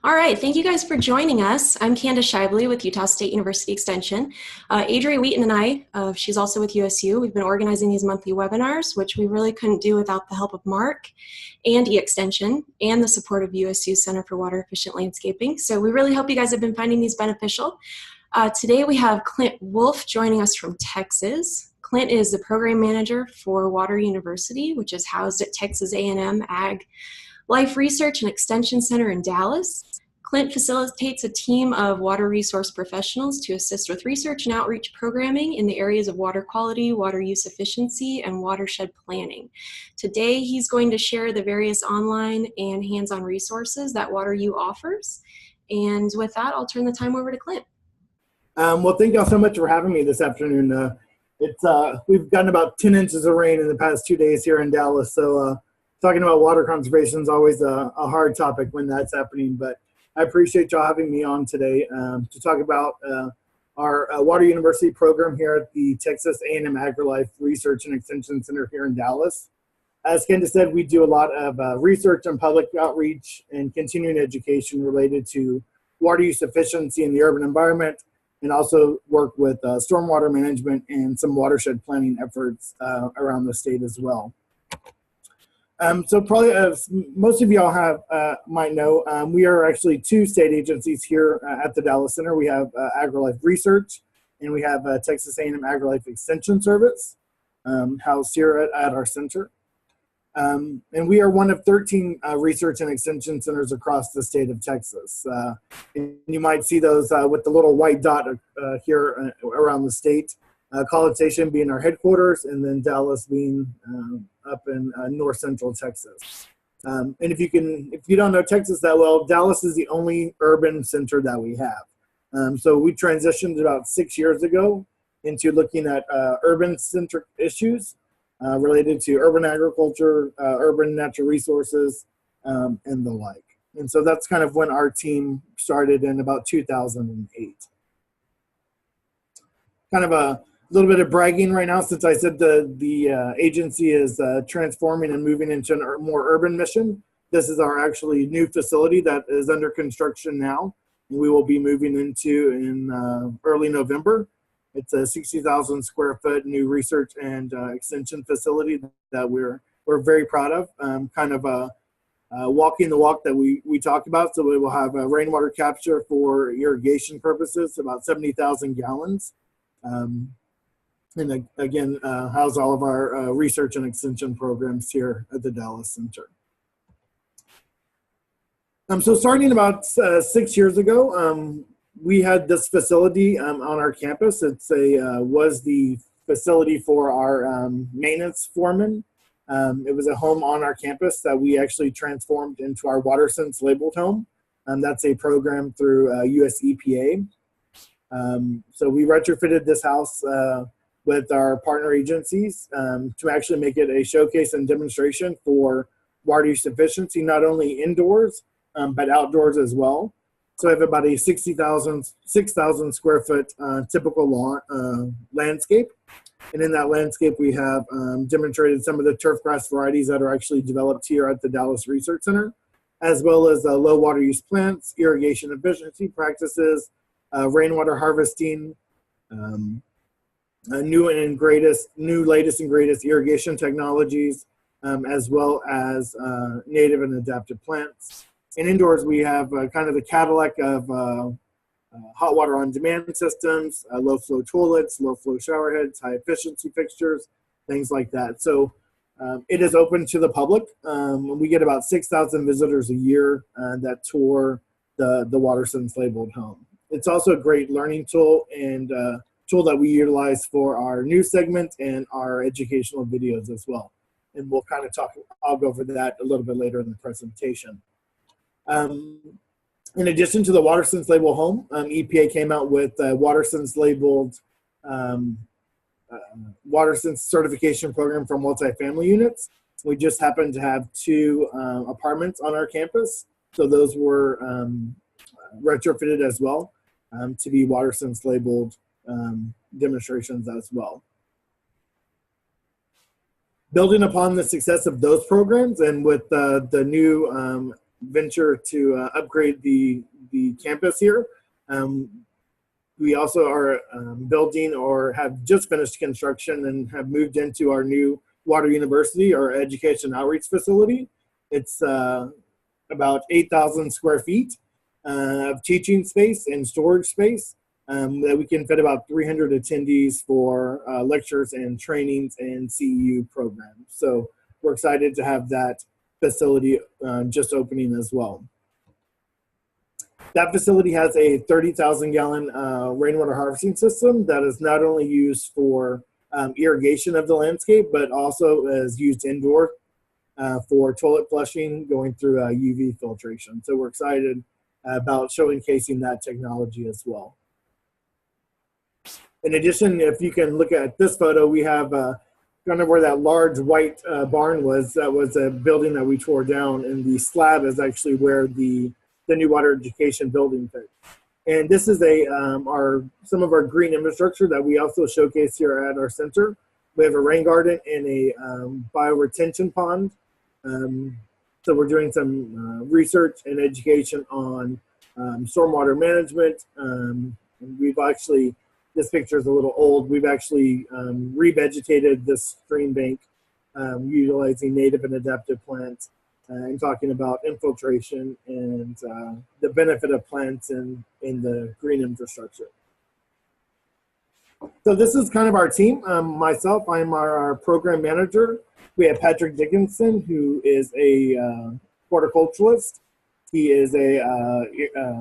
All right, thank you guys for joining us. I'm Candace Shively with Utah State University Extension. Adria Wheaton and I, she's also with USU, we've been organizing these monthly webinars, which we really couldn't do without the help of Mark and E-Extension and the support of USU Center for Water Efficient Landscaping. So we really hope you guys have been finding these beneficial. Today we have Clint Wolfe joining us from Texas. Clint is the program manager for Water University, which is housed at Texas A&M Ag Life Research and Extension Center in Dallas. Clint facilitates a team of water resource professionals to assist with research and outreach programming in the areas of water quality, water use efficiency, and watershed planning. Today, he's going to share the various online and hands-on resources that WaterU offers. And with that, I'll turn the time over to Clint. Well, thank y'all so much for having me this afternoon. We've gotten about 10 inches of rain in the past 2 days here in Dallas, so talking about water conservation is always a hard topic when that's happening, but I appreciate y'all having me on today to talk about our Water University program here at the Texas A&M AgriLife Research and Extension Center here in Dallas. As Candace said, we do a lot of research and public outreach and continuing education related to water use efficiency in the urban environment, and also work with stormwater management and some watershed planning efforts around the state as well. So probably as most of y'all might know, we are actually two state agencies here at the Dallas Center. We have AgriLife Research, and we have Texas A&M AgriLife Extension Service housed here at our center. And we are one of 13 research and extension centers across the state of Texas. And you might see those with the little white dot here around the state. College Station being our headquarters, and then Dallas being up in north central Texas. And if you don't know Texas that well, Dallas is the only urban center that we have. So we transitioned about 6 years ago into looking at urban centric issues related to urban agriculture, urban natural resources, and the like. And so that's kind of when our team started in about 2008. Kind of a little bit of bragging right now, since I said the agency is transforming and moving into a more urban mission. This is our actually new facility that is under construction now. We will be moving into in early November. It's a 60,000 square foot new research and extension facility that we're very proud of. Kind of walking the walk that we talked about. So we will have rainwater capture for irrigation purposes, about 70,000 gallons. And again, house all of our research and extension programs here at the Dallas Center. So starting about 6 years ago, we had this facility on our campus. It's was the facility for our maintenance foreman. It was a home on our campus that we actually transformed into our WaterSense labeled home. That's a program through US EPA. So we retrofitted this house with our partner agencies to actually make it a showcase and demonstration for water use efficiency, not only indoors, but outdoors as well. So I have about a 6,000 square foot typical lawn landscape. And in that landscape, we have demonstrated some of the turf grass varieties that are actually developed here at the Dallas Research Center, as well as low water use plants, irrigation efficiency practices, rainwater harvesting, new latest and greatest irrigation technologies, as well as native and adapted plants. And indoors, we have kind of the Cadillac of hot water on demand systems, low flow toilets, low flow shower heads, high efficiency fixtures, things like that. So it is open to the public. We get about 6,000 visitors a year that tour the WaterSense labeled home. It's also a great learning tool and tool that we utilize for our news segment and our educational videos as well. And we'll kind of I'll go over that a little bit later in the presentation. In addition to the WaterSense label home, EPA came out with a WaterSense labeled WaterSense certification program for multifamily units. We just happened to have 2 apartments on our campus. So those were retrofitted as well to be WaterSense labeled demonstrations as well. Building upon the success of those programs and with the new venture to upgrade the campus here. We also are building or have just finished construction and have moved into our new Water University, our education outreach facility. It's about 8,000 square feet of teaching space and storage space that we can fit about 300 attendees for lectures and trainings and CEU programs. So we're excited to have that facility just opening as well. That facility has a 30,000 gallon rainwater harvesting system that is not only used for irrigation of the landscape, but also is used indoor for toilet flushing going through UV filtration. So we're excited about showcasing that technology as well. In addition, if you can look at this photo, we have kind of where that large white barn was. That was a building that we tore down, and the slab is actually where the new water education building fits. And this is some of our green infrastructure that we also showcase here at our center. We have a rain garden and a bioretention pond. So we're doing some research and education on stormwater management. And we've actually, this picture is a little old, we've actually revegetated this stream bank utilizing native and adaptive plants and talking about infiltration and the benefit of plants in the green infrastructure. So this is kind of our team. Myself, I'm our program manager. We have Patrick Dickinson, who is a horticulturalist. He is a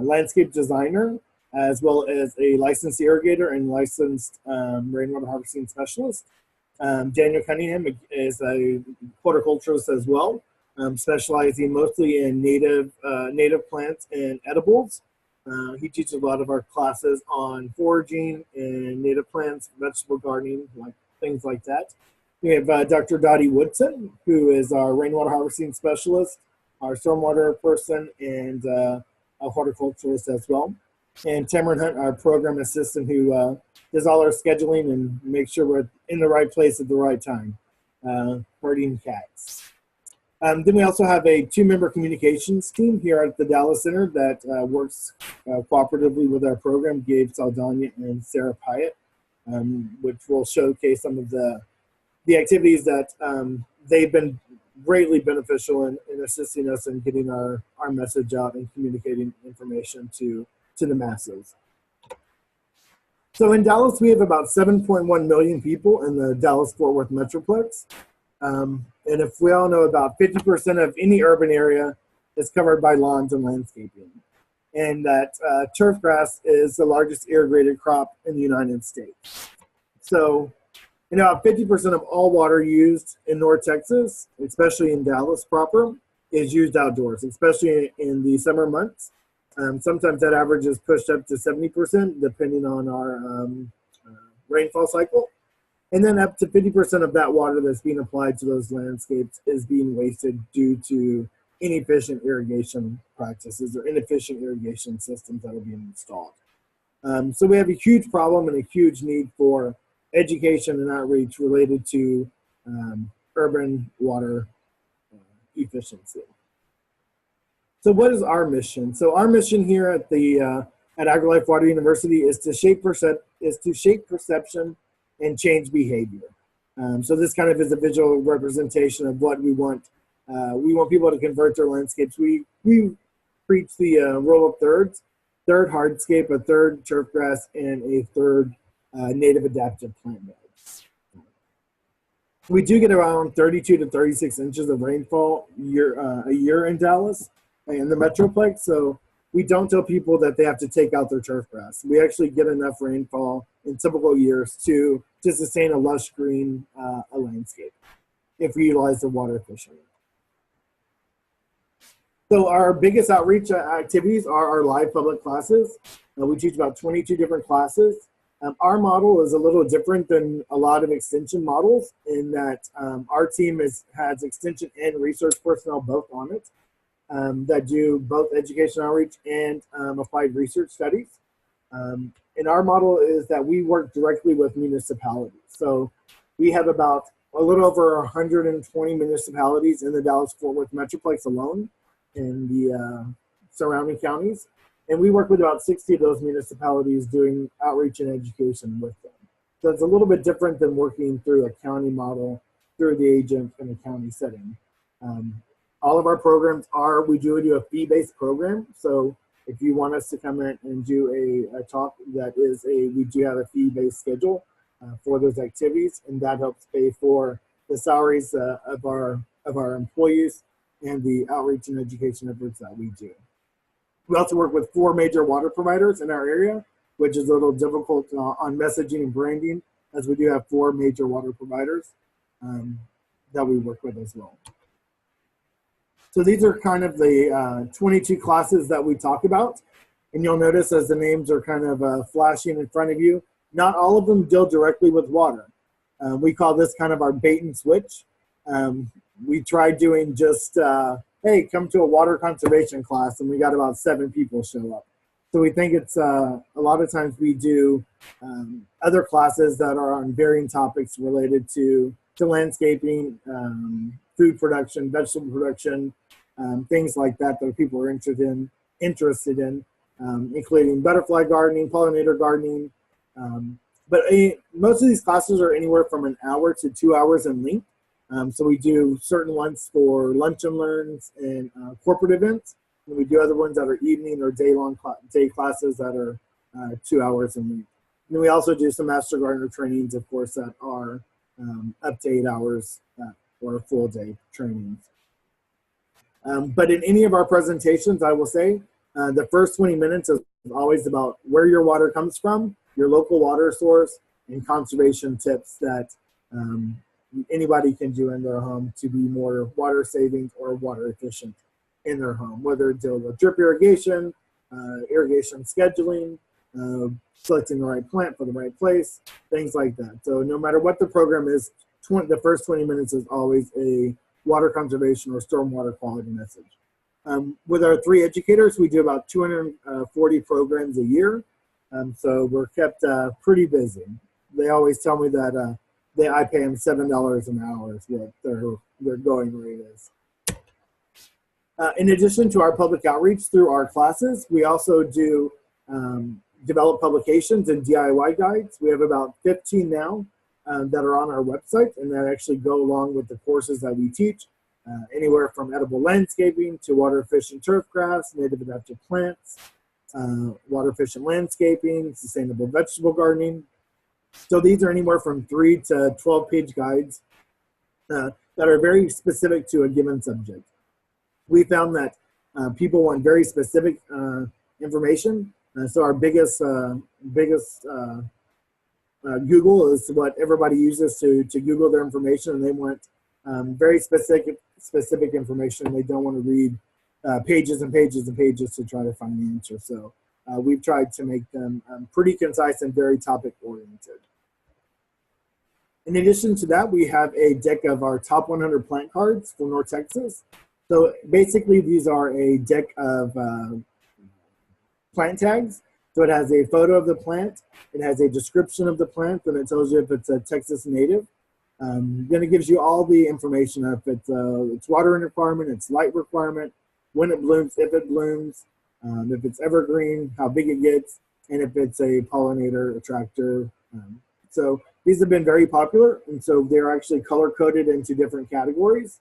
landscape designer, as well as a licensed irrigator and licensed rainwater harvesting specialist. Daniel Cunningham is a horticulturalist as well, specializing mostly in native plants and edibles. He teaches a lot of our classes on foraging and native plants, vegetable gardening, like things like that. We have Dr. Dottie Woodson, who is our rainwater harvesting specialist, our stormwater person, and a horticulturalist as well. And Tamron Hunt, our program assistant, who does all our scheduling and makes sure we're in the right place at the right time, herding cats. Then we also have a 2-member communications team here at the Dallas Center that works cooperatively with our program, Gabe Saldana and Sarah Pyatt, which will showcase some of the activities that they've been greatly beneficial in assisting us in getting our message out and communicating information to the masses. So in Dallas, we have about 7.1 million people in the Dallas-Fort Worth Metroplex. And if we all know, about 50% of any urban area is covered by lawns and landscaping. And that turf grass is the largest irrigated crop in the United States. So, you know, 50% of all water used in North Texas, especially in Dallas proper, is used outdoors, especially in the summer months. Sometimes that average is pushed up to 70%, depending on our rainfall cycle. And then up to 50% of that water that's being applied to those landscapes is being wasted due to inefficient irrigation practices or inefficient irrigation systems that are being installed. So we have a huge problem and a huge need for education and outreach related to urban water efficiency. So what is our mission? So our mission here at AgriLife Water University is to shape perception and change behavior. So this kind of is a visual representation of what we want. We want people to convert their landscapes. We preach the rule of thirds: third hardscape, a third turf grass, and a third native adaptive plant beds. We do get around 32 to 36 inches of rainfall a year in Dallas in the Metroplex. So we don't tell people that they have to take out their turf grass. We actually get enough rainfall in typical years to sustain a lush green landscape if we utilize the water efficiently. So our biggest outreach activities are our live public classes. We teach about 22 different classes. Our model is a little different than a lot of extension models in that our team has extension and research personnel both on it. That do both education outreach and applied research studies. And our model is that we work directly with municipalities. So we have about a little over 120 municipalities in the Dallas-Fort Worth Metroplex alone. in the surrounding counties. And we work with about 60 of those municipalities doing outreach and education with them. So it's a little bit different than working through a county model, through the agent in a county setting. All of our programs we do a fee-based program. So if you want us to come in and do a talk, we do have a fee-based schedule for those activities, and that helps pay for the salaries of our employees and the outreach and education efforts that we do. We also work with 4 major water providers in our area, which is a little difficult on messaging and branding, as we do have 4 major water providers that we work with as well. So these are kind of the 22 classes that we talk about. And you'll notice as the names are kind of flashing in front of you, not all of them deal directly with water. We call this kind of our bait and switch. We tried doing just, hey, come to a water conservation class, and we got about 7 people show up. So we think it's a lot of times we do other classes that are on varying topics related to landscaping, food production, vegetable production, things like that people are interested in, including butterfly gardening, pollinator gardening. But most of these classes are anywhere from an hour to 2 hours in length. So we do certain ones for lunch and learns and corporate events. And we do other ones that are evening or day classes that are 2 hours in length. And we also do some Master Gardener trainings, of course, that are up to 8 hours or full day trainings. But in any of our presentations, I will say the first 20 minutes is always about where your water comes from, your local water source, and conservation tips that anybody can do in their home to be more water saving or water efficient in their home, whether it's with drip irrigation, irrigation scheduling, selecting the right plant for the right place, things like that. So no matter what the program is, the first 20 minutes is always a water conservation or stormwater quality message. With our 3 educators, we do about 240 programs a year. So we're kept pretty busy. They always tell me that I pay them $7 an hour is what their going rate is. In addition to our public outreach through our classes, we also do develop publications and DIY guides. We have about 15 now that are on our website and that actually go along with the courses that we teach, anywhere from edible landscaping to water efficient turf grass, native adaptive plants, water efficient landscaping, sustainable vegetable gardening. So these are anywhere from 3 to 12-page guides that are very specific to a given subject. We found that people want very specific information. So our biggest Google is what everybody uses to Google their information, and they want very specific information. They don't want to read pages and pages and pages to try to find the answer. So we've tried to make them pretty concise and very topic oriented. In addition to that, we have a deck of our top 100 plant cards for North Texas. So basically these are a deck of plant tags. So it has a photo of the plant, it has a description of the plant, and it tells you if it's a Texas native. Then it gives you all the information of its watering requirement, its light requirement, when it blooms, if it blooms, if it's evergreen, how big it gets, and if it's a pollinator attractor. So these have been very popular, and so they're actually color-coded into different categories.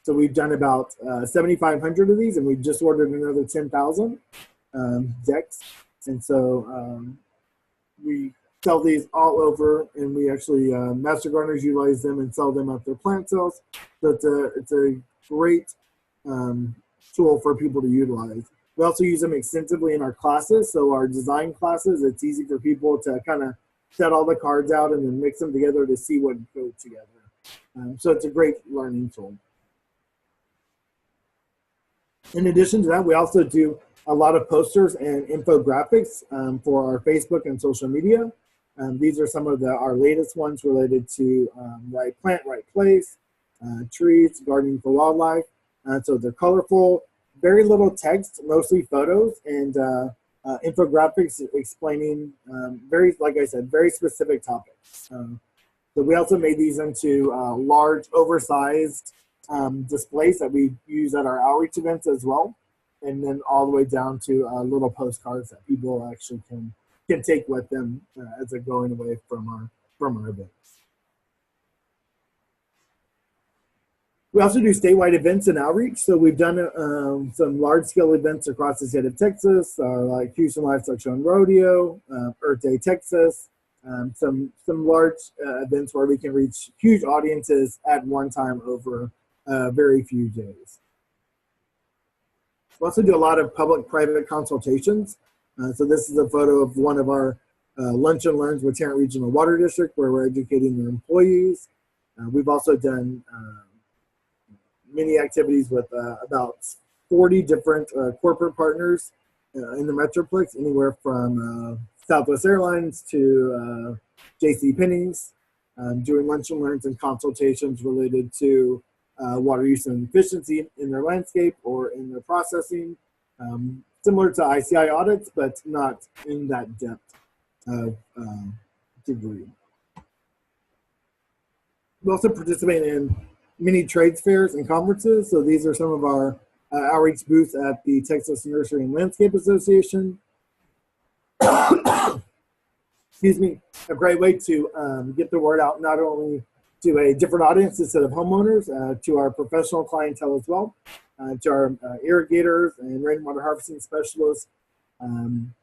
So we've done about 7,500 of these, and we've just ordered another 10,000 decks. And so we sell these all over, and we actually, Master Gardeners utilize them and sell them at their plant sales. So it's a great tool for people to utilize. We also use them extensively in our classes. So our design classes, it's easy for people to kind of set all the cards out and then mix them together to see what goes together. So it's a great learning tool. In addition to that, we also do a lot of posters and infographics for our Facebook and social media. These are some of our latest ones related to right plant, right place, trees, gardening for wildlife. So they're colorful, very little text, mostly photos, and infographics explaining like I said, very specific topics. So we also made these into large, oversized displays that we use at our outreach events as well, and then all the way down to little postcards that people actually can take with them as they're going away from our events. We also do statewide events and outreach. So we've done some large-scale events across the state of Texas, like Houston Livestock Show and Rodeo, Earth Day, Texas, some large events where we can reach huge audiences at one time over very few days. We also do a lot of public-private consultations. So this is a photo of one of our lunch and learns with Tarrant Regional Water District, where we're educating their employees. We've also done many activities with about 40 different corporate partners in the Metroplex, anywhere from Southwest Airlines to JCPenney's, doing lunch and learns and consultations related to water use and efficiency in their landscape or in their processing, similar to ICI audits, but not in that depth of degree. We also participate in many trades fairs and conferences. So these are some of our outreach booths at the Texas Nursery and Landscape Association. Excuse me, a great way to get the word out, not only to a different audience instead of homeowners, to our professional clientele as well, to our irrigators and rainwater harvesting specialists, and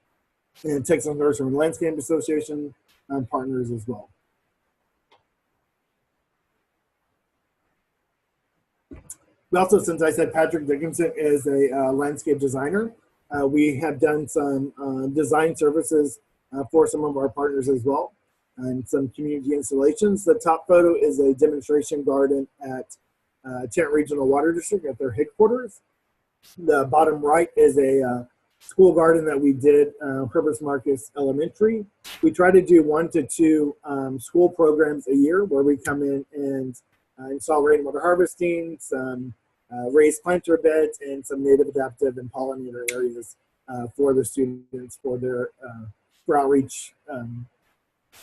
Texas Nursery and Landscape Association partners as well. We also, since I said Patrick Dickinson is a landscape designer, we have done some design services for some of our partners as well, and some community installations. The top photo is a demonstration garden at Tarrant Regional Water District at their headquarters. The bottom right is a school garden that we did, Herbert Marcus Elementary. We try to do 1 to 2 school programs a year where we come in and install rainwater harvesting, some raised planter beds, and some native adaptive and pollinator areas for the students for their for outreach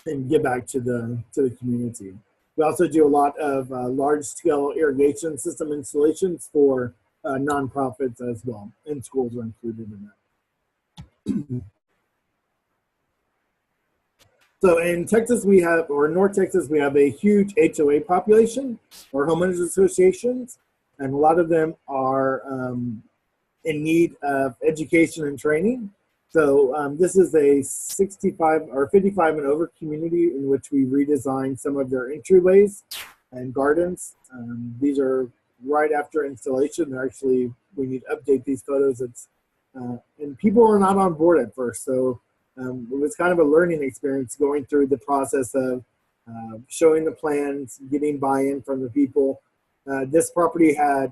and give back to the community. We also do a lot of large-scale irrigation system installations for nonprofits as well, and schools are included in that. So in Texas, we have, or in North Texas, we have a huge HOA population, or homeowners associations, and a lot of them are in need of education and training. So this is a 65 or 55 and over community in which we redesigned some of their entryways and gardens. These are right after installation. They're actually, we need to update these photos. It's and people are not on board at first, so it was kind of a learning experience going through the process of showing the plans, getting buy-in from the people. This property had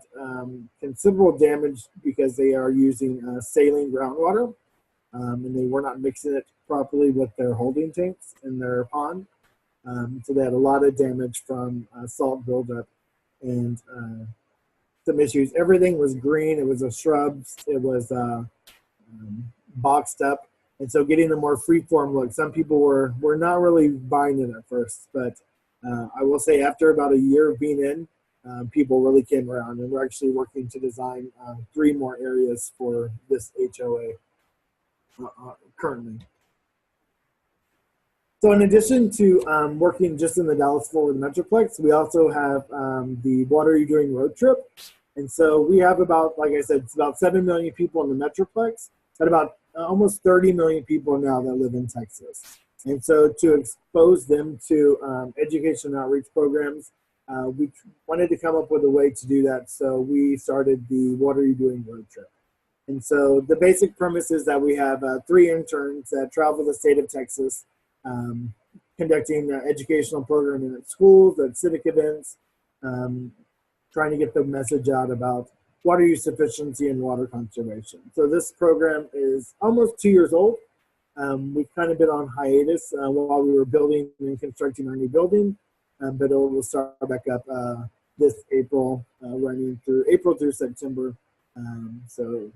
considerable damage because they are using saline groundwater, and they were not mixing it properly with their holding tanks in their pond. So they had a lot of damage from salt buildup and some issues. Everything was green. It was a shrubs. It was boxed up. And so getting the more free-form look, some people were not really buying it at first. But I will say after about a year of being in, people really came around. And we're actually working to design 3 more areas for this HOA currently. So in addition to working just in the Dallas-Fort Worth Metroplex, we also have the What Are You Doing road trip. And so we have about, like I said, it's about 7 million people in the Metroplex, but about almost 30 million people now that live in Texas. And so to expose them to education and outreach programs, we wanted to come up with a way to do that. So we started the What Are You Doing road trip. And so the basic premise is that we have 3 interns that travel the state of Texas, conducting educational programming at schools, at civic events, trying to get the message out about water use efficiency and water conservation. So this program is almost 2 years old. We've kind of been on hiatus while we were building and constructing our new building, but it will start back up this April, running through April through September. So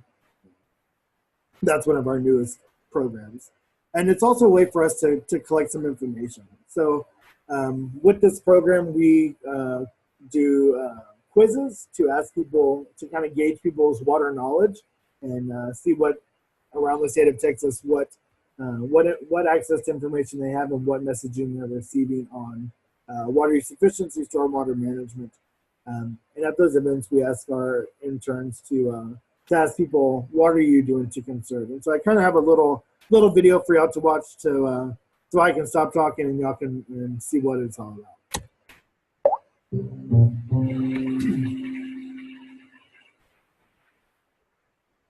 that's one of our newest programs. And it's also a way for us to collect some information. So with this program, we do quizzes to ask people to kind of gauge people's water knowledge and see what around the state of Texas what access to information they have and what messaging they're receiving on water use efficiency, stormwater management. And at those events, we ask our interns to ask people, what are you doing to conserve? And so I kind of have a little video for y'all to watch so I can stop talking and y'all can see what it's all about.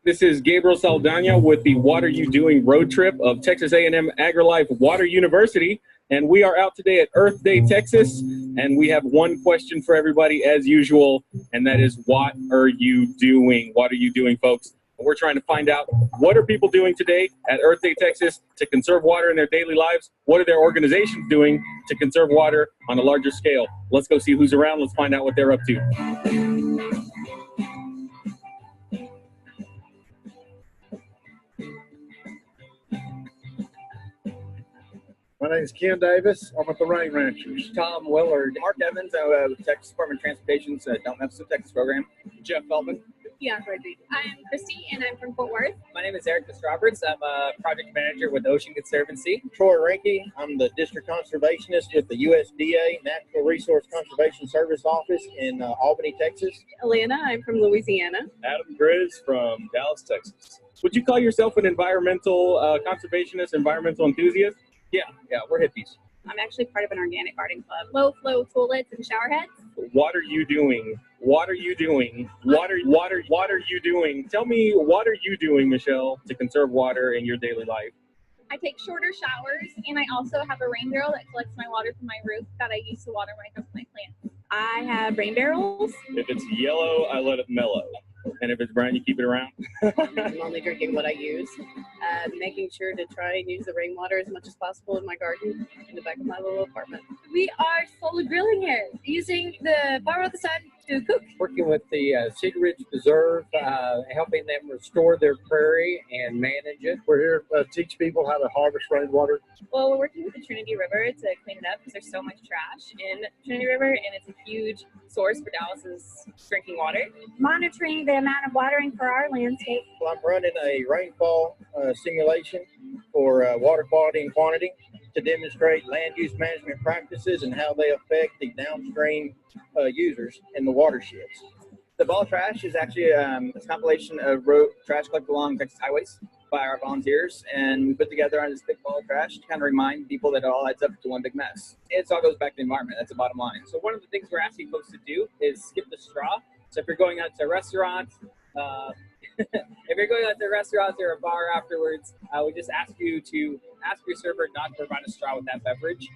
This is Gabriel Saldana with the What Are You Doing road trip of Texas A&M AgriLife Water University. And we are out today at Earth Day, Texas. And we have one question for everybody as usual. And that is, what are you doing? What are you doing, folks? And we're trying to find out, what are people doing today at Earth Day, Texas to conserve water in their daily lives? What are their organizations doing to conserve water on a larger scale? Let's go see who's around. Let's find out what they're up to. My name is Ken Davis. I'm with the Rain Ranchers. Tom Willard. Mark Evans, with the Texas Department of Transportation's Don't Mess with Texas program. Jeff Feldman. Bianca Rodriguez. I'm Christy, and I'm from Fort Worth. My name is Eric Roberts. I'm a project manager with Ocean Conservancy. Troy Rinke. I'm the district conservationist with the USDA Natural Resource Conservation Service office in Albany, Texas. Elena, I'm from Louisiana. Adam Grizz from Dallas, Texas. Would you call yourself an environmental conservationist, environmental enthusiast? Yeah, we're hippies. I'm actually part of an organic garden club. Low flow toilets and shower heads. What are you doing? What are you doing? What are you doing? Tell me, what are you doing, Michelle, to conserve water in your daily life? I take shorter showers, and I also have a rain barrel that collects my water from my roof that I use to water when I go to my plants. I have rain barrels. If it's yellow, I let it mellow. And if it's brown, you keep it around? I'm only drinking what I use. Making sure to try and use the rainwater as much as possible in my garden in the back of my little apartment. We are solar grilling here, using the power of the sun to cook. Working with the Cedar Ridge Preserve, helping them restore their prairie and manage it. We're here to teach people how to harvest rainwater. Well, we're working with the Trinity River to clean it up because there's so much trash in Trinity River, and it's a huge source for Dallas's drinking water. Monitoring the amount of watering for our landscape. Well, I'm running a rainfall simulation for water quality and quantity to demonstrate land use management practices and how they affect the downstream users in the watersheds. The ball trash is actually a compilation of road trash collected along Texas highways by our volunteers, and we put together on this big ball of trash to kind of remind people that it all adds up to one big mess. It all goes back to the environment. That's the bottom line. So one of the things we're asking folks to do is skip the straw. So if you're going out to a restaurant, if you're going out to a restaurant or a bar afterwards, we just ask you to ask your server not to provide a straw with that beverage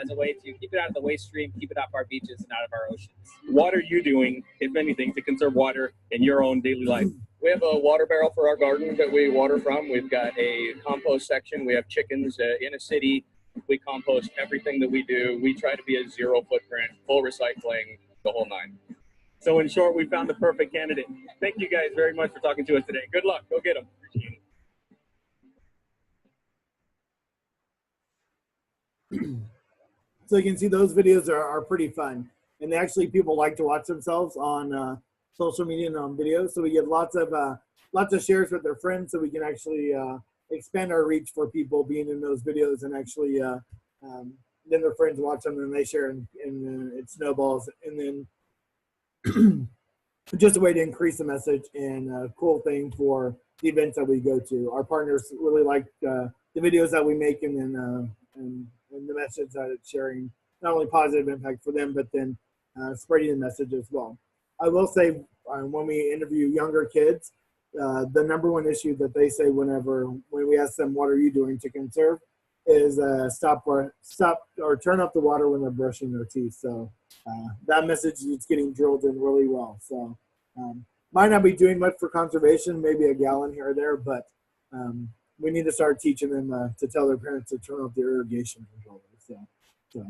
as a way to keep it out of the waste stream, keep it off our beaches and out of our oceans. What are you doing, if anything, to conserve water in your own daily life? We have a water barrel for our garden that we water from. We've got a compost section. We have chickens in a city. We compost everything that we do. We try to be a zero footprint, full recycling, the whole nine. So in short, we found the perfect candidate. Thank you guys very much for talking to us today. Good luck. Go get them. So you can see those videos are pretty fun. And actually people like to watch themselves on social media and on videos. So we get lots of shares with their friends so we can actually expand our reach for people being in those videos and actually then their friends watch them and they share and it snowballs. And then just a way to increase the message and a cool thing for the events that we go to. Our partners really like the videos that we make and then and the message that it's sharing, not only positive impact for them, but then spreading the message as well. I will say when we interview younger kids, the number one issue that they say when we ask them, what are you doing to conserve, is stop or turn up the water when they're brushing their teeth. So that message is getting drilled in really well. So might not be doing much for conservation, maybe a gallon here or there, but we need to start teaching them to tell their parents to turn off their irrigation controllers. So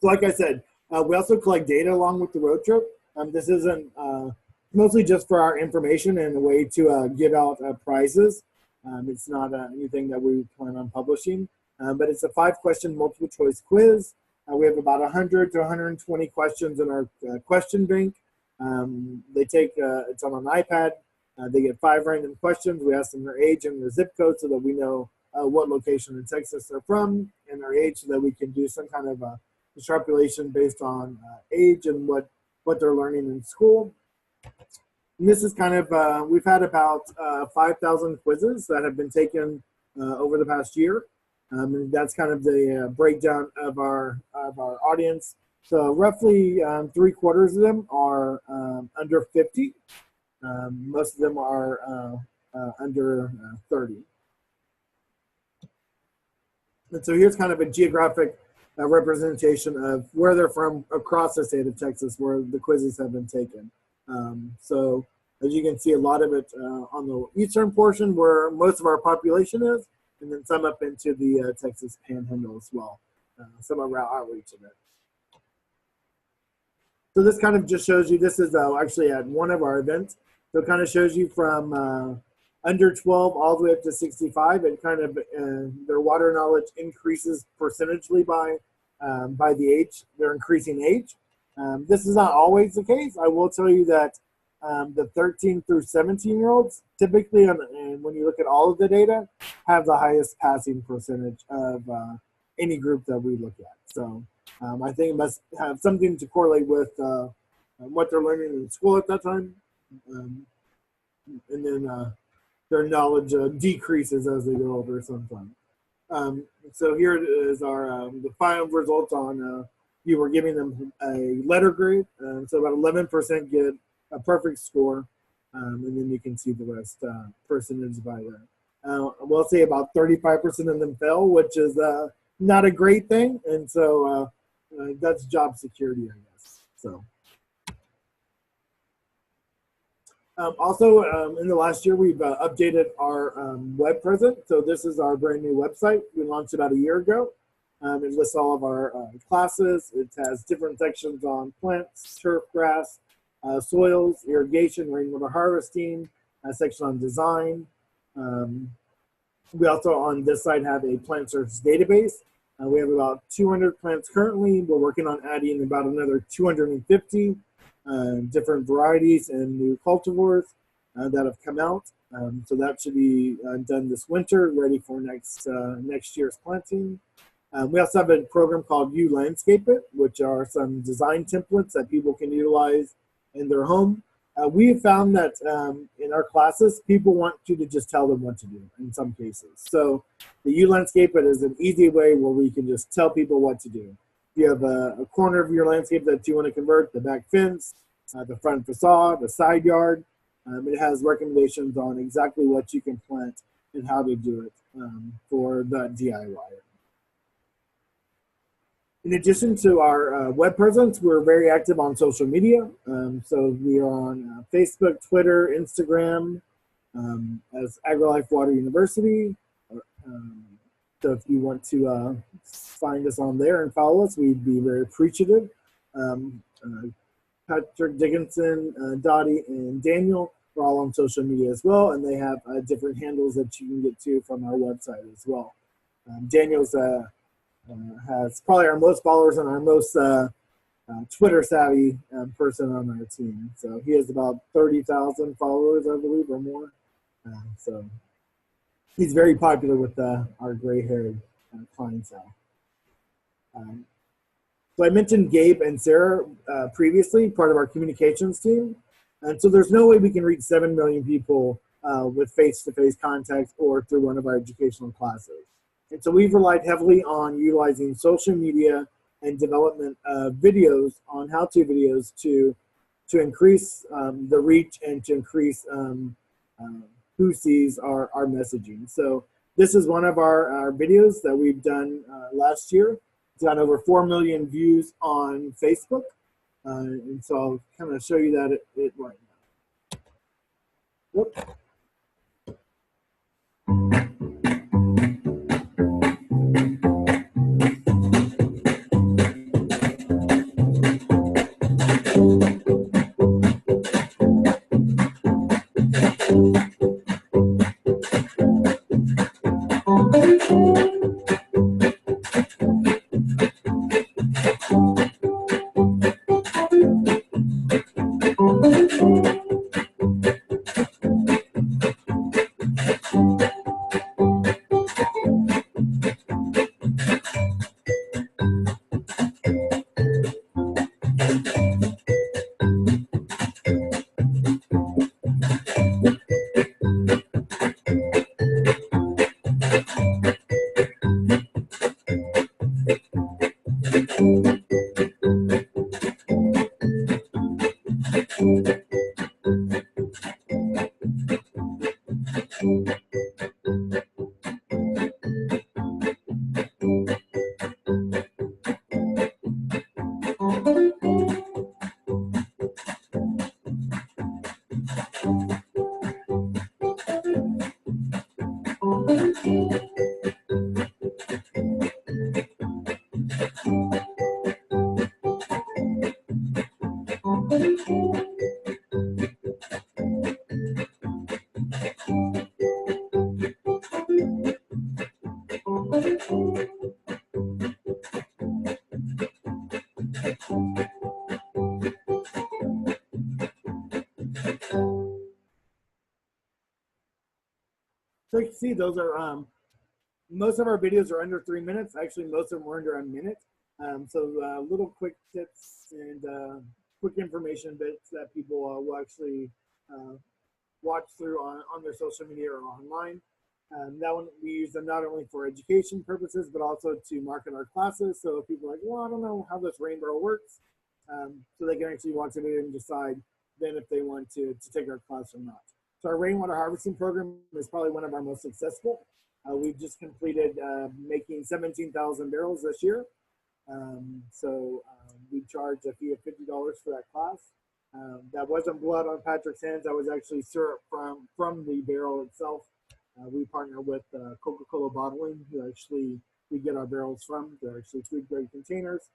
like I said, we also collect data along with the road trip. This isn't mostly just for our information and a way to give out prizes. It's not anything that we plan on publishing, but it's a 5-question multiple choice quiz. We have about 100 to 120 questions in our question bank. They take, it's on an iPad. They get 5 random questions. We ask them their age and their zip code so that we know what location in Texas they're from and their age, so that we can do some kind of extrapolation based on age and what they're learning in school. And this is kind of, we've had about 5,000 quizzes that have been taken over the past year. And that's kind of the breakdown of our audience. So roughly 3/4 of them are under 50. Most of them are under 30. And so here's kind of a geographic representation of where they're from across the state of Texas, where the quizzes have been taken. So as you can see, a lot of it on the eastern portion where most of our population is, and then some up into the Texas Panhandle as well, some of our outreach of it. So this kind of just shows you, this is actually at one of our events. So it kind of shows you from under 12 all the way up to 65, and kind of their water knowledge increases percentually by the age, their increasing age. This is not always the case. I will tell you that the 13 through 17-year-olds typically, and when you look at all of the data, have the highest passing percentage of any group that we look at. So I think it must have something to correlate with what they're learning in school at that time. And then their knowledge decreases as they go older sometimes. So here is our the final results on you were giving them a letter grade. So about 11% get a perfect score, and then you can see the rest percentage by there. We'll say about 35% of them fail, which is not a great thing, and so that's job security, I guess. So. Also, in the last year, we've updated our web presence. So this is our brand new website. We launched about a year ago. It lists all of our classes. It has different sections on plants, turf grass, soils, irrigation, rainwater harvesting, a section on design. We also on this site have a plant search database. We have about 200 plants currently. We're working on adding about another 250. Different varieties and new cultivars that have come out. So that should be done this winter, ready for next year's planting. We also have a program called You Landscape It, which are some design templates that people can utilize in their home. We have found that in our classes, people want you to just tell them what to do in some cases. So the You Landscape It is an easy way where we can just tell people what to do. You have a corner of your landscape that you want to convert, the back fence, the front facade, the side yard. It has recommendations on exactly what you can plant and how to do it for the DIY. In addition to our web presence, we're very active on social media. So we are on Facebook, Twitter, Instagram, as AgriLife Water University. So if you want to find us on there and follow us, we'd be very appreciative. Patrick Dickinson, Dottie, and Daniel are all on social media as well, and they have different handles that you can get to from our website as well. Daniel's has probably our most followers and our most Twitter savvy person on our team. So he has about 30,000 followers, I believe, or more. So he's very popular with our gray-haired clientele. So I mentioned Gabe and Sarah previously, part of our communications team. And so there's no way we can reach 7 million people with face-to-face contact or through one of our educational classes. And so we've relied heavily on utilizing social media and development of videos on how-to videos to increase the reach and to increase who sees our messaging. So this is one of our videos that we've done last year. It's got over 4 million views on Facebook. And so I'll kind of show you that it right now. Whoop. So you can see those are most of our videos are under 3 minutes. Actually, most of them are under a minute. So little quick tips and quick information bits that people will actually watch through on their social media or online. That one, we use them not only for education purposes, but also to market our classes. So if people are like, well, I don't know how this rain barrel works, so they can actually watch it and decide then if they want to take our class or not. So our rainwater harvesting program is probably one of our most successful. We've just completed making 17,000 barrels this year. We charge a fee of $50 for that class. That wasn't blood on Patrick's hands. That was actually syrup from the barrel itself. We partner with Coca-Cola Bottling, who actually we get our barrels from. They're actually food grade containers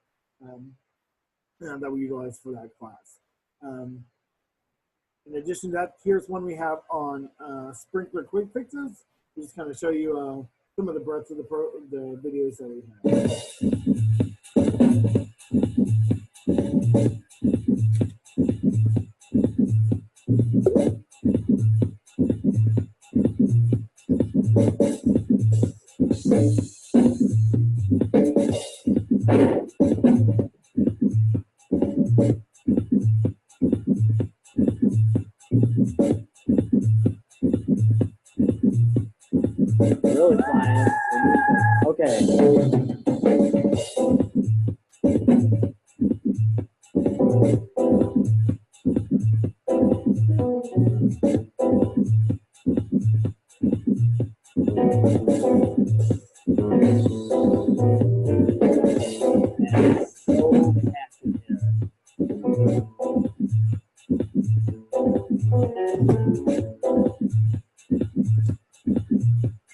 that we utilize for that class. In addition to that, here's one we have on sprinkler quick fixes. Just kind of show you some of the breadth of the videos that we have. Really flying. Okay.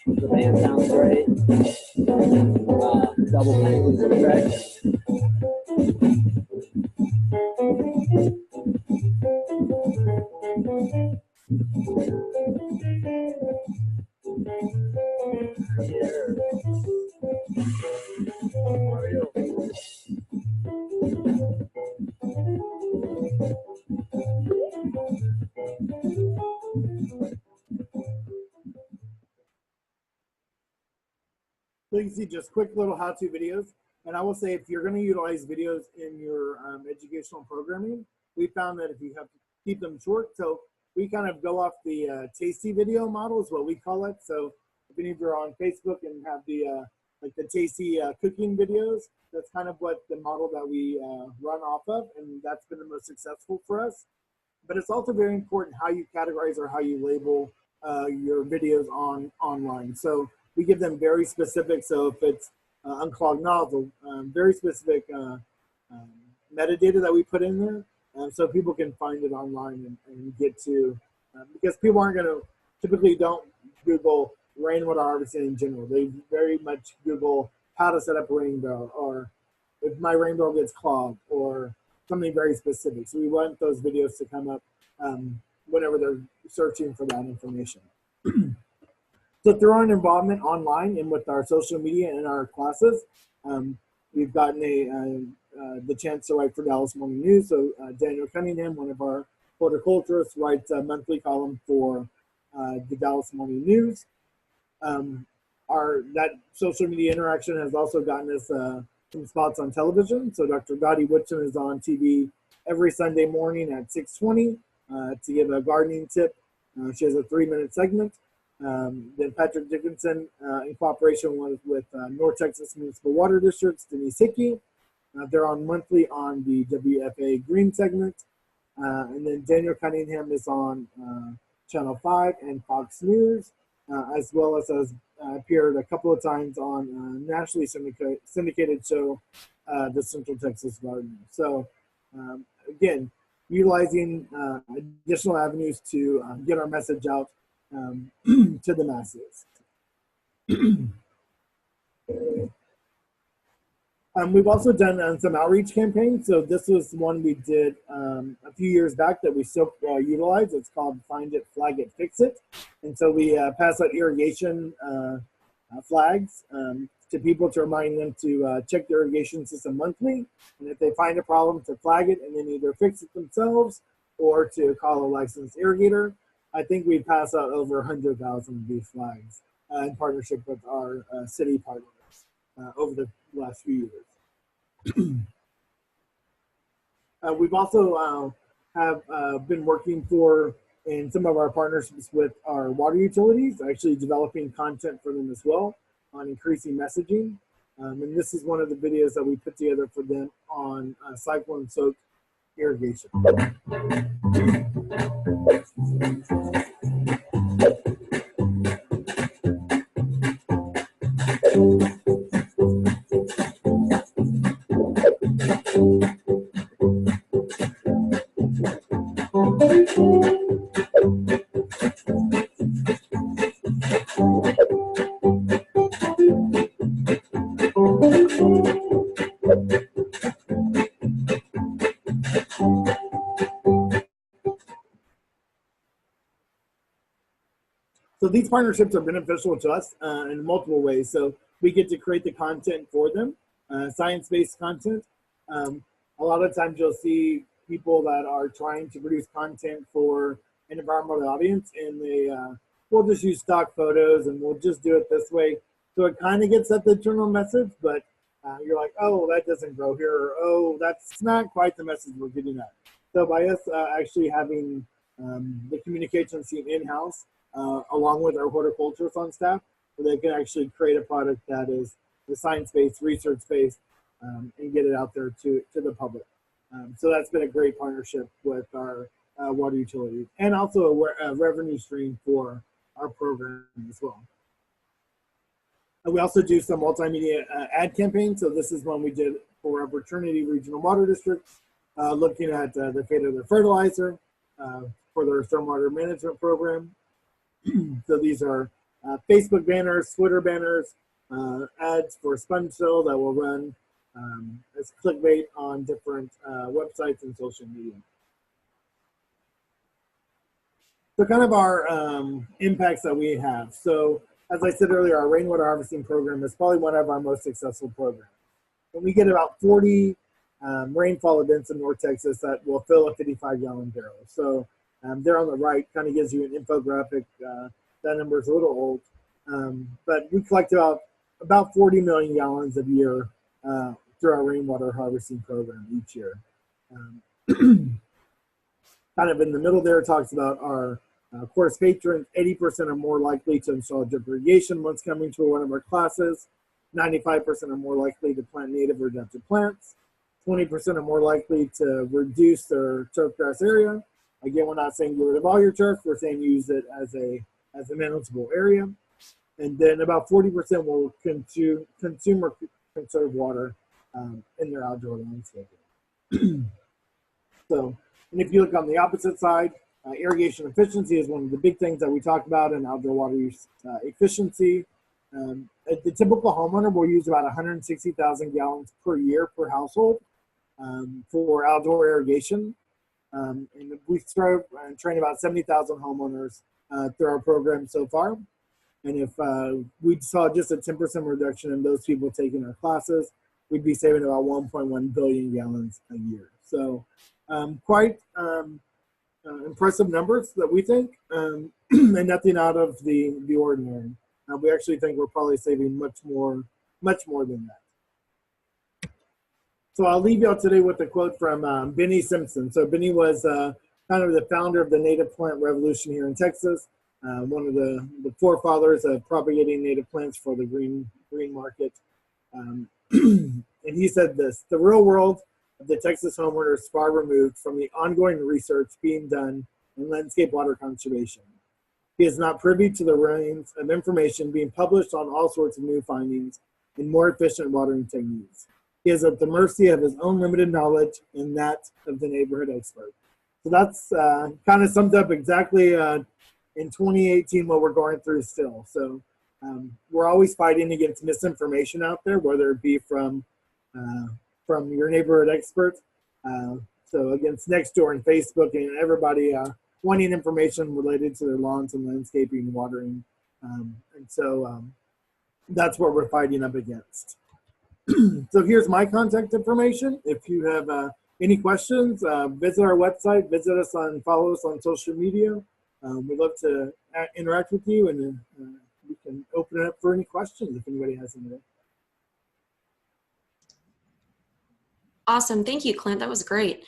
The band sounds great. Double tank with the track. So you can see just quick little how-to videos. And I will say, if you're going to utilize videos in your educational programming, we found that if you have to keep them short, so we kind of go off the tasty video model is what we call it. So if any of you are on Facebook and have the like the tasty cooking videos, that's kind of what the model that we run off of, and that's been the most successful for us. But it's also very important how you categorize or how you label your videos online. So we give them very specific. So if it's unclogged nozzle, very specific metadata that we put in there, so people can find it online and get to, because people aren't going to, typically don't Google rainwater harvesting in general. They very much Google how to set up a rain barrel, or if my rain barrel gets clogged, or something very specific. So we want those videos to come up whenever they're searching for that information. So through our involvement online and with our social media and our classes, we've gotten the chance to write for Dallas Morning News. So Daniel Cunningham, one of our horticulturists, writes a monthly column for the Dallas Morning News. That social media interaction has also gotten us some spots on television. So Dr. Dottie Woodson is on TV every Sunday morning at 6:20 to give a gardening tip. She has a 3-minute segment. Then Patrick Dickinson, in cooperation with North Texas Municipal Water District's Denise Hickey, they're on monthly on the WFA Green segment. And then Daniel Cunningham is on Channel 5 and Fox News, as well as has appeared a couple of times on a nationally syndicated show, the Central Texas Gardener. So again, utilizing additional avenues to get our message out to the masses. We've also done some outreach campaigns. So this was one we did a few years back that we still utilize. It's called Find It, Flag It, Fix It. And so we pass out irrigation flags to people to remind them to check the irrigation system monthly. And if they find a problem, to flag it and then either fix it themselves or to call a licensed irrigator. I think we pass out over 100,000 of these flags in partnership with our city partners over the last few years. We've also have been working in some of our partnerships with our water utilities, actually developing content for them as well on increasing messaging. And this is one of the videos that we put together for them on cyclone soak irrigation. So these partnerships are beneficial to us in multiple ways. So we get to create the content for them, science-based content. A lot of times you'll see people that are trying to produce content for an environmental audience, and they will just use stock photos and we'll just do it this way. So it kind of gets at the general message, but you're like, oh, that doesn't grow here, or oh, that's not quite the message we're getting at. So by us actually having the communications team in-house, along with our horticulturists on staff, where they can actually create a product that is science-based, research-based, and get it out there to the public. So that's been a great partnership with our water utility, and also a revenue stream for our program as well. We also do some multimedia ad campaigns. So this is one we did for our Fraternity Regional Water District, looking at the fate of their fertilizer for their stormwater management program. So these are Facebook banners, Twitter banners, ads for sponge fill that will run as clickbait on different websites and social media. So kind of our impacts that we have. So as I said earlier, our rainwater harvesting program is probably one of our most successful programs. And we get about 40 rainfall events in North Texas that will fill a 55-gallon barrel. So there on the right kind of gives you an infographic. That number is a little old, but we collect about 40 million gallons a year through our rainwater harvesting program each year. Kind of in the middle there, it talks about our course patrons. 80% are more likely to install drip irrigation once coming to one of our classes. 95% are more likely to plant native or adapted plants. 20% are more likely to reduce their turf grass area. Again, we're not saying get rid of all your turf. We're saying use it as a manageable area. And then about 40% will consume or conserve water in their outdoor landscaping. So, and if you look on the opposite side, irrigation efficiency is one of the big things that we talk about in outdoor water use efficiency. The typical homeowner will use about 160,000 gallons per year per household for outdoor irrigation. And we serve and train about 70,000 homeowners through our program so far. And if we saw just a 10% reduction in those people taking our classes, we'd be saving about 1.1 billion gallons a year. So quite impressive numbers that we think, and nothing out of the ordinary. We actually think we're probably saving much more than that. So I'll leave y'all today with a quote from Benny Simpson. So Benny was kind of the founder of the native plant revolution here in Texas, one of the forefathers of propagating native plants for the green market. And he said this: the real world of the Texas homeowner is far removed from the ongoing research being done in landscape water conservation. He is not privy to the reams of information being published on all sorts of new findings and more efficient watering techniques. He is at the mercy of his own limited knowledge and that of the neighborhood expert. So that's kind of summed up exactly in 2018 what we're going through still. So we're always fighting against misinformation out there, whether it be from your neighborhood experts, so against Nextdoor and Facebook and everybody wanting information related to their lawns and landscaping, watering, and so that's what we're fighting up against. So here's my contact information. If you have any questions, visit our website, follow us on social media. We'd love to interact with you, and we can open it up for any questions if anybody has any. Awesome. Thank you, Clint. That was great.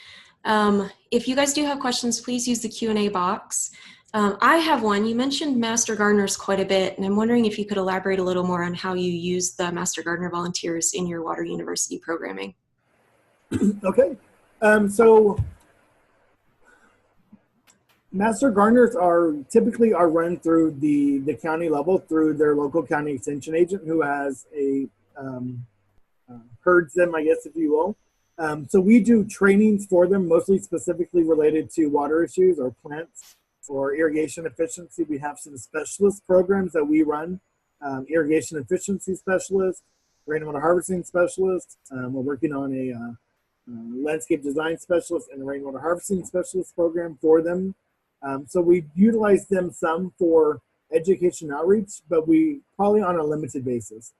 If you guys do have questions, please use the Q&A box. I have one. You mentioned Master Gardeners quite a bit, and I'm wondering if you could elaborate a little more on how you use the Master Gardener volunteers in your Water University programming. Okay. So Master Gardeners are typically run through the county level through their local county extension agent who has a herds them, I guess, if you will. So we do trainings for them, mostly specifically related to water issues or plants or irrigation efficiency. We have some specialist programs that we run, irrigation efficiency specialist, rainwater harvesting specialist. We're working on a landscape design specialist and a rainwater harvesting specialist program for them. So we utilize them some for education outreach, but we probably on a limited basis.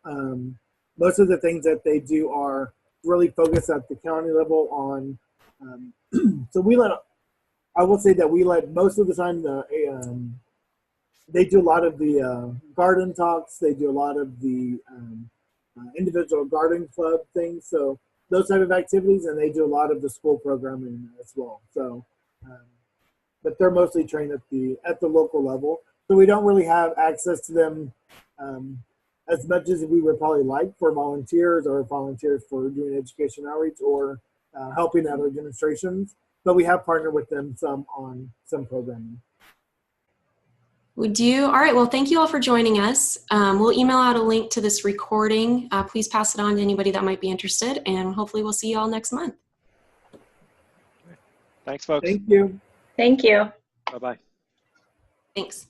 Most of the things that they do are really focused at the county level on, so I will say that we let most of the time, they do a lot of the garden talks, they do a lot of the individual garden club things, so those type of activities, and they do a lot of the school programming as well. So, but they're mostly trained at the local level, so we don't really have access to them as much as we would probably like for volunteers for doing education outreach or helping out administrations. But we have partnered with them some on some programming. We do. All right. Well, thank you all for joining us. We'll email out a link to this recording. Please pass it on to anybody that might be interested, and hopefully we'll see you all next month. Thanks, folks. Thank you. Thank you. Bye-bye. Thanks.